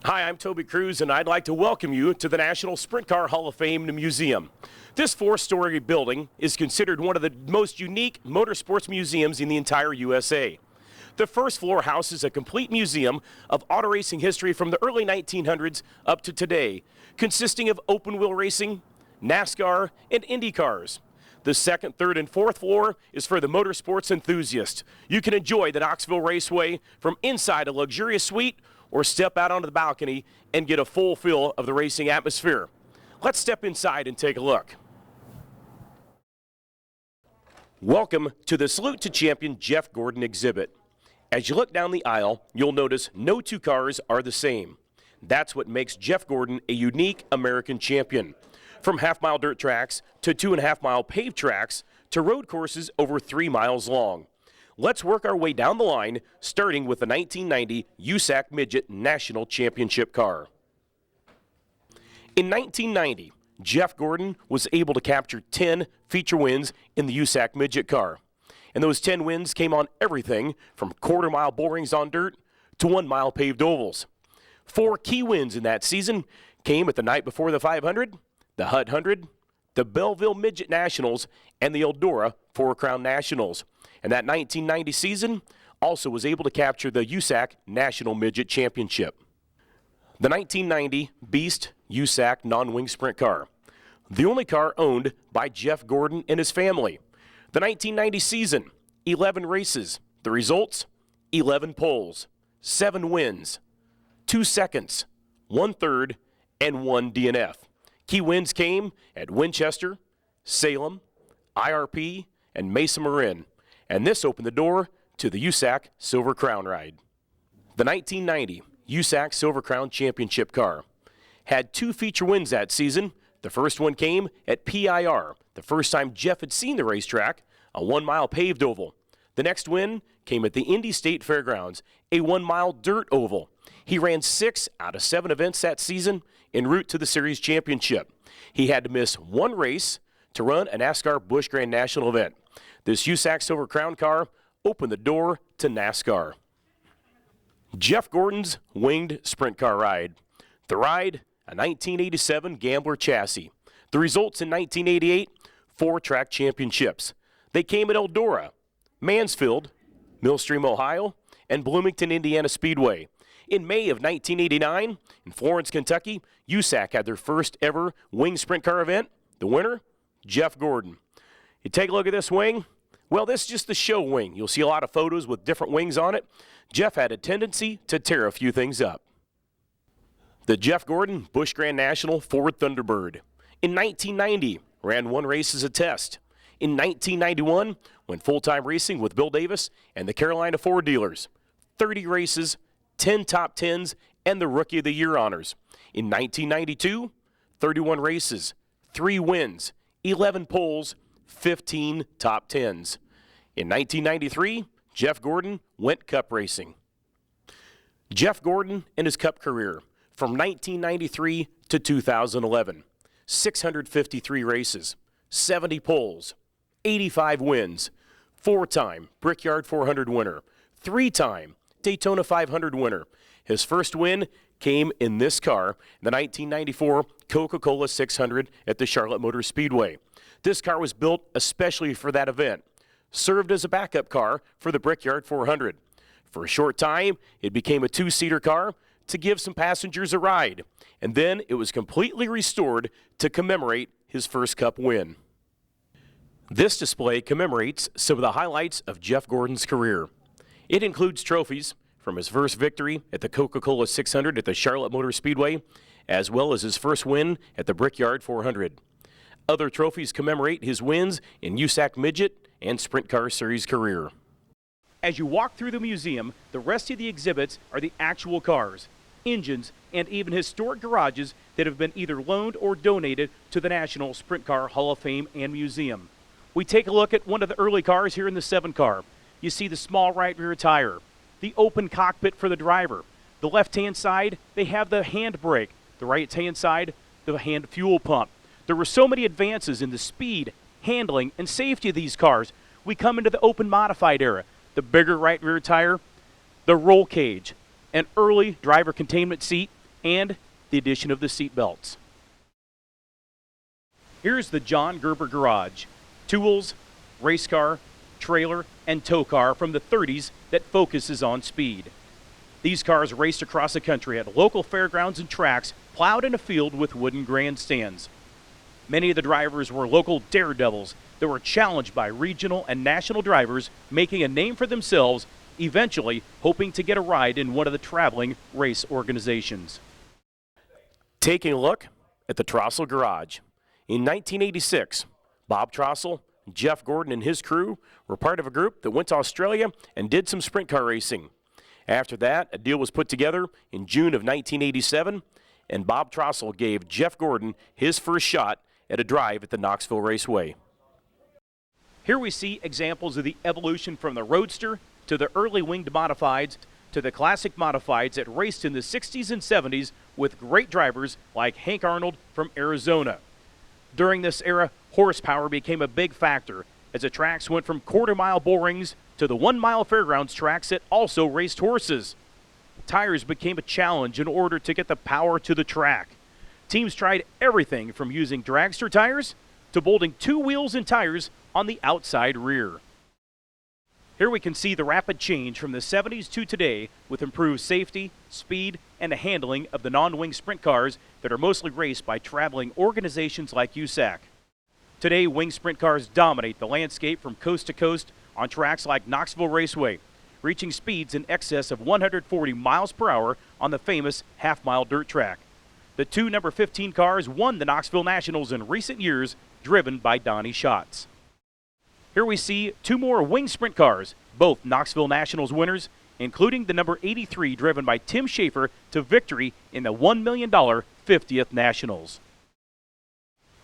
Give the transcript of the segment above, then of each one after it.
Hi, I'm Toby Cruz, and I'd like to welcome you to the National Sprint Car Hall of Fame Museum. This four-story building is considered one of the most unique motorsports museums in the entire USA. The first floor houses a complete museum of auto racing history from the early 1900s up to today, consisting of open-wheel racing, NASCAR, and Indy cars. The second, third, and fourth floor is for the motorsports enthusiast. You can enjoy the Knoxville Raceway from inside a luxurious suite or step out onto the balcony and get a full feel of the racing atmosphere. Let's step inside and take a look. Welcome to the Salute to Champion Jeff Gordon exhibit. As you look down the aisle, you'll notice no two cars are the same. That's what makes Jeff Gordon a unique American champion. From half-mile dirt tracks to 2.5-mile paved tracks to road courses over 3 miles long. Let's work our way down the line, starting with the 1990 USAC Midget National Championship car. In 1990, Jeff Gordon was able to capture 10 feature wins in the USAC Midget car. And those 10 wins came on everything from quarter-mile bull rings on dirt to 1-mile paved ovals. 4 key wins in that season came at the night before the 500, the Hut 100, the Belleville Midget Nationals, and the Eldora Four Crown Nationals. And that 1990 season also was able to capture the USAC National Midget Championship. The 1990 Beast USAC non-wing sprint car, the only car owned by Jeff Gordon and his family. The 1990 season, 11 races. The results, 11 poles, 7 wins, 2 seconds, 1 third, and 1 DNF. Key wins came at Winchester, Salem, IRP, and Mesa Marin. And this opened the door to the USAC Silver Crown ride. The 1990 USAC Silver Crown Championship car had 2 feature wins that season. The first one came at PIR, the first time Jeff had seen the racetrack, a 1-mile paved oval. The next win came at the Indy State Fairgrounds, a 1-mile dirt oval. He ran 6 out of 7 events that season en route to the series championship. He had to miss 1 race to run a NASCAR Busch Grand National event. This USAC Silver Crown car opened the door to NASCAR. Jeff Gordon's winged sprint car ride. The ride, a 1987 Gambler chassis. The results in 1988, 4 track championships. They came at Eldora, Mansfield, Millstream, Ohio, and Bloomington, Indiana Speedway. In May of 1989, in Florence, Kentucky, USAC had their first ever wing sprint car event. The winner, Jeff Gordon. You take a look at this wing. Well, this is just the show wing. You'll see a lot of photos with different wings on it. Jeff had a tendency to tear a few things up. The Jeff Gordon Busch Grand National Ford Thunderbird. In 1990, ran 1 race as a test. In 1991, went full-time racing with Bill Davis and the Carolina Ford dealers. 30 races, 10 top 10s, and the Rookie of the Year honors. In 1992, 31 races, 3 wins, 11 poles, 15 top 10s. In 1993, Jeff Gordon went Cup racing. Jeff Gordon and his Cup career from 1993 to 2011. 653 races, 70 poles, 85 wins, 4-time Brickyard 400 winner, 3-time Daytona 500 winner. His first win came in this car, the 1994 Coca-Cola 600 at the Charlotte Motor Speedway. This car was built especially for that event, served as a backup car for the Brickyard 400. For a short time, it became a 2-seater car to give some passengers a ride, and then it was completely restored to commemorate his first Cup win. This display commemorates some of the highlights of Jeff Gordon's career. It includes trophies from his first victory at the Coca-Cola 600 at the Charlotte Motor Speedway, as well as his first win at the Brickyard 400. Other trophies commemorate his wins in USAC Midget and Sprint Car Series career. As you walk through the museum, the rest of the exhibits are the actual cars, engines, and even historic garages that have been either loaned or donated to the National Sprint Car Hall of Fame and Museum. We take a look at one of the early cars here in the 7 car. You see the small right rear tire, the open cockpit for the driver. The left-hand side, they have the handbrake. The right-hand side, the hand fuel pump. There were so many advances in the speed, handling, and safety of these cars. We come into the open modified era. The bigger right rear tire, the roll cage, an early driver containment seat, and the addition of the seat belts. Here's the John Gerber Garage. Tools, race car, trailer, and tow car from the 30s that focuses on speed. These cars raced across the country at local fairgrounds and tracks, plowed in a field with wooden grandstands. Many of the drivers were local daredevils that were challenged by regional and national drivers, making a name for themselves, eventually hoping to get a ride in one of the traveling race organizations. Taking a look at the Trossel Garage. In 1986, Bob Trossel, Jeff Gordon, and his crew were part of a group that went to Australia and did some sprint car racing. After that, a deal was put together in June of 1987, and Bob Trossel gave Jeff Gordon his first shot at a drive at the Knoxville Raceway. Here we see examples of the evolution from the Roadster to the early winged modifieds to the classic modifieds that raced in the 60s and 70s with great drivers like Hank Arnold from Arizona. During this era, horsepower became a big factor as the tracks went from quarter-mile bull rings to the 1-mile fairgrounds tracks that also raced horses. Tires became a challenge in order to get the power to the track. Teams tried everything from using dragster tires to bolting 2 wheels and tires on the outside rear. Here we can see the rapid change from the 70s to today with improved safety, speed, and the handling of the non-wing sprint cars that are mostly raced by traveling organizations like USAC. Today, wing sprint cars dominate the landscape from coast to coast on tracks like Knoxville Raceway, reaching speeds in excess of 140 miles per hour on the famous half-mile dirt track. The 2 number 15 cars won the Knoxville Nationals in recent years, driven by Donnie Schatz. Here we see 2 more wing sprint cars, both Knoxville Nationals winners, including the number 83 driven by Tim Schaefer to victory in the $1 million 50th Nationals.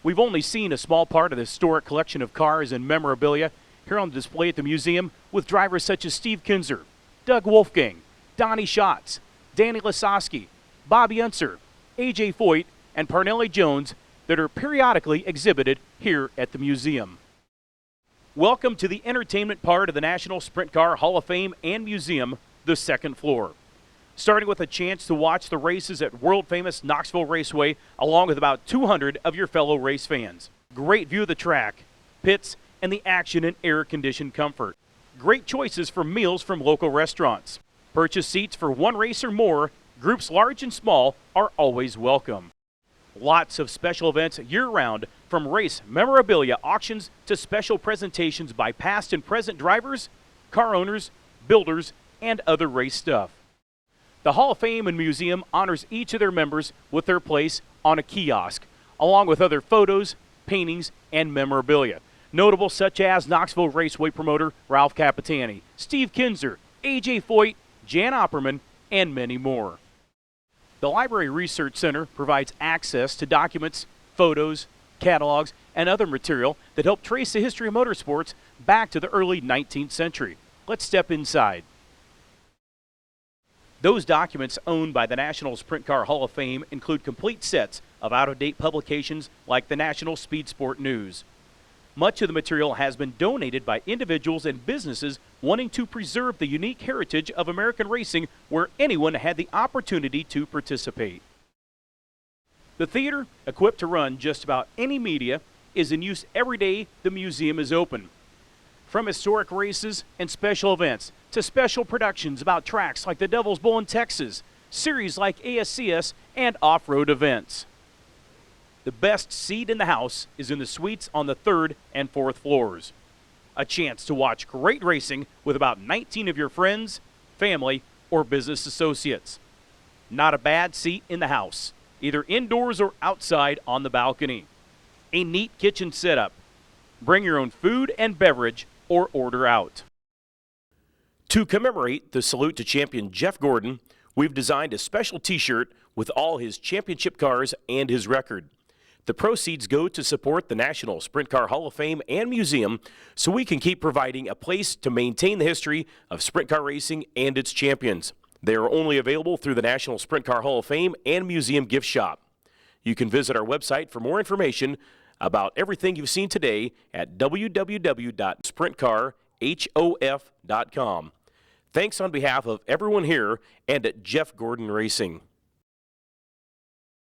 We've only seen a small part of the historic collection of cars and memorabilia here on display at the museum with drivers such as Steve Kinzer, Doug Wolfgang, Donnie Schatz, Danny Lasowski, Bobby Unser, A.J. Foyt, and Parnelli Jones that are periodically exhibited here at the museum. Welcome to the entertainment part of the National Sprint Car Hall of Fame and Museum, the second floor. Starting with a chance to watch the races at world-famous Knoxville Raceway along with about 200 of your fellow race fans. Great view of the track, pits, and the action and air-conditioned comfort. Great choices for meals from local restaurants. Purchase seats for 1 race or more. Groups large and small are always welcome. Lots of special events year-round, from race memorabilia auctions to special presentations by past and present drivers, car owners, builders, and other race stuff. The Hall of Fame and Museum honors each of their members with their place on a kiosk, along with other photos, paintings, and memorabilia. Notable such as Knoxville Raceway promoter Ralph Capitani, Steve Kinzer, A.J. Foyt, Jan Opperman, and many more. The Library Research Center provides access to documents, photos, catalogs, and other material that help trace the history of motorsports back to the early 19th century. Let's step inside. Those documents owned by the National Sprint Car Hall of Fame include complete sets of out-of-date publications like the National Speed Sport News. Much of the material has been donated by individuals and businesses wanting to preserve the unique heritage of American racing where anyone had the opportunity to participate. The theater, equipped to run just about any media, is in use every day the museum is open. From historic races and special events to special productions about tracks like the Devil's Bowl in Texas, series like ASCS, and off-road events. The best seat in the house is in the suites on the 3rd and 4th floors. A chance to watch great racing with about 19 of your friends, family, or business associates. Not a bad seat in the house, either indoors or outside on the balcony. A neat kitchen setup. Bring your own food and beverage or order out. To commemorate the Salute to Champion Jeff Gordon, we've designed a special t-shirt with all his championship cars and his record. The proceeds go to support the National Sprint Car Hall of Fame and Museum so we can keep providing a place to maintain the history of sprint car racing and its champions. They are only available through the National Sprint Car Hall of Fame and Museum gift shop. You can visit our website for more information about everything you've seen today at www.sprintcarhof.com. Thanks on behalf of everyone here and at Jeff Gordon Racing.